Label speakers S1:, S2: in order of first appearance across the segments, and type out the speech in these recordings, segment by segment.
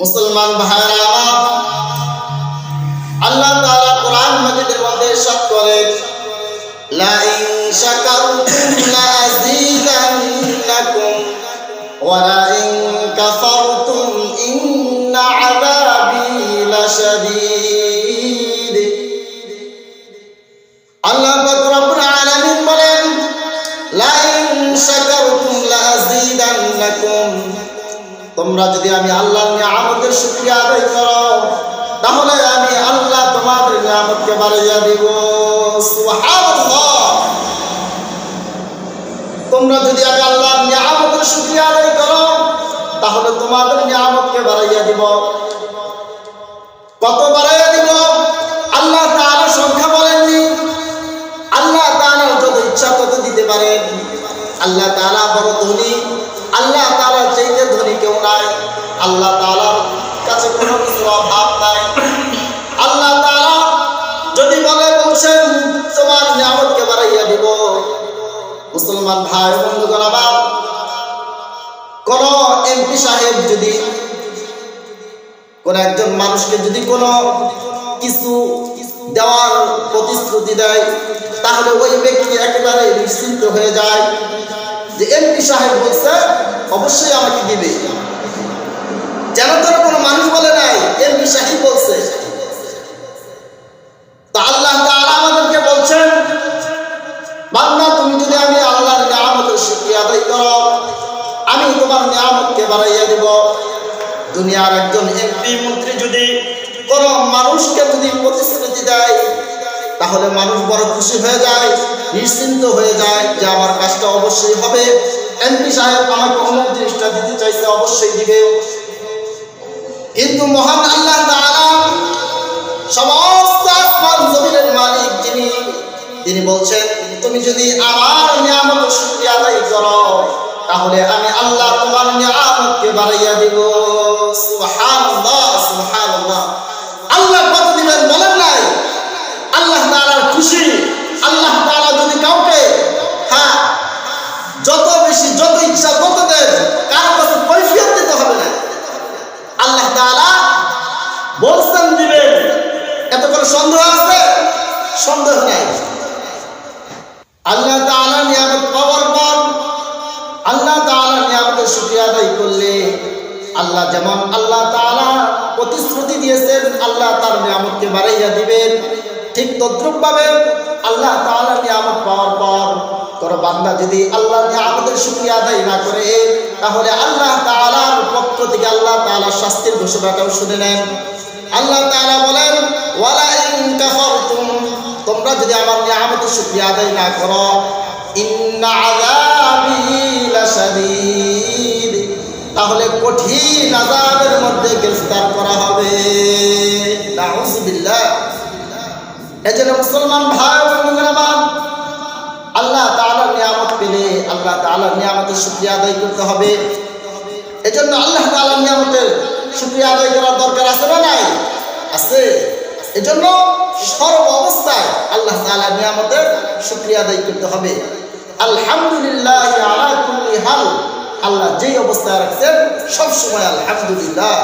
S1: মুসলমান ভাইরা আমার, আল্লাহ তাআলা কোরআন মাজিদের মধ্যে ইরশাদ করেন, লা ইন শাকারতুম লা আযীদান্নাকুম ওয়া লা ইন কাফারতুম ইন্না আযাবি লাশাদীদ। আল্লাহ পাক রব্বুল আলামিন বলেন, লা ইন শাকারতুম লা আযীদান্নাকুম, তোমরা যদি আমি আল্লাহর নিয়ামতের শুকরিয়া আদায় করো তাহলে আমি আল্লাহ তোমাদের নিয়ামতকে বাড়িয়ে দিব। সুবহানাল্লাহ। তোমরা যদি আমি আল্লাহর নিয়ামতের শুকরিয়া আদায় করো তাহলে তোমাদের নিয়ামতকে বাড়িয়ে দিব। কত বাড়িয়ে দিব আল্লাহ তাআলা সংখ্যা বলেননি। আল্লাহ তাআলা যত ইচ্ছা তত দিতে পারেন। আল্লাহ তাআলা বড় ধনী, আল্লাহ তাআলার চাইতে ধনী কেউ নাই। আল্লাহ তাআলার কাছে কোনো কিছুর অভাব নাই। আল্লাহ তাআলা যদি বলছেন তোমার নিয়ামতকে বাড়াইয়া দিব। মুসলমান ভাই বন্ধুগণ আমার, কোন এমপি সাহেব যদি কোন একজন মানুষকে যদি কোনো কিছু দেওয়ার প্রতিশ্রুতি দেয় তাহলে ওই ব্যক্তি একেবারে নিশ্চিন্ত হয়ে যায় যে এমপি সাহেব বলছে অবশ্যই আমাকে দিবে। যেন তোর কোনো মানুষ বলে নাই, এমপি সাহেব বলছে। তো আল্লাহ তাআলা আমাদেরকে বলছেন, বান্দা তুমি যদি আমি আল্লাহর নিয়ামতের শুকরিয়া আদায় করো আমি তোমার নিয়ামতকে বাড়াইয়া দেব। দুনিয়ার একজন এমপি মন্ত্রী যদি কোন মানুষকে যদি প্রতিশ্রুতি দেয় তাহলে মানুষ বড় খুশি হয়ে যায়, নিশ্চিন্ত হয়ে যায় যে আমার কাজটা অবশ্যই হবে। এমপি সাহেব আমাকে অমুক জিনিসটা দিতে চাইছে, অবশ্যই দিবে। কিন্তু মহান আল্লাহ তাআলা সমস্ত আসমান জমিনের মালিক তিনি বলছেন, তুমি যদি আমার নিয়ামতের শুকরিয়া আদায় করো তাহলে আমি আল্লাহ তোমার নিয়ামতকে বাড়াইয়া দিব। সুবহানাল্লাহ, সুবহানাল্লাহ। আল্লাহ কত দিবেন বলেন নাই? আল্লাহ তাআলার খুশি। আল্লাহ তাআলা যদি কাউকে যত বেশি যত ইচ্ছা তত দেন, কারো কাছে কৈফিয়ত দিতে হবে না। আল্লাহ তাআলা বলছেন দিবেন, এত কোনো সন্দেহ আছে? সন্দেহ নাই। আল্লাহ তাআলা নিয়ামত পাওয়ার পর আল্লাহ তাআলা নিয়ামতের শুকরিয়া আদায় করলে আল্লাহ যেমন আল্লাহ তাআলা প্রতিশ্রুতি দিয়েছেন আল্লাহ তার নিয়ামতকে বাড়াইয়া দিবেন, ঠিক তদ্রূপভাবে আল্লাহ তাআলা নিয়ামত পাওয়ার পর কোন বান্দা যদি আল্লাহর নিয়ামতের শুকরিয়া আদায় না করে তাহলে আল্লাহ তাআলার পক্ষ থেকে আল্লাহ তাআলার শাস্তির ঘোষণাটাও শুনে নেন। আল্লাহ তাআলা বলেন, ওয়ালা ইন কাফারতুম, তোমরা যদি আমার নিয়ামতের শুকরিয়া আদায় না করো ইন্না আযাবি লাশাদীদ, তাহলে কঠিন আযাবের মধ্যে গ্রেফতার করা হবে। নাউযুবিল্লাহ। এজন্য মুসলমান ভাই বোনেরা আমার, আল্লাহ তাআলার নিয়ামত পেলে আল্লাহ তাআলার নিয়ামতের শুকরিয়া আদায় করতে হবে। এজন্য আল্লাহ তাআলার নিয়ামতের শুকরিয়া আদায় করার দরকার আছে না নাই? আছে। এজন্য সর্ব অবস্থায় আল্লাহ তাআলার নিয়ামতের শুকরিয়া আদায় করতে হবে। আলহামদুলিল্লাহ আলা কুল্লি হাল, আল্লাহ যেই অবস্থায় রাখছেন সব সময় আলহামদুলিল্লাহ।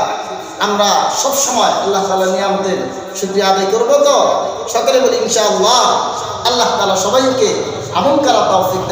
S1: আমরা সব সময় আল্লাহ তাআলার নিয়ামতের শুকরিয়া আদায় করব। তো সকলে বলি ইনশাআল্লাহ। আল্লাহ তাআলা সবাইকে আমল করার তৌফিক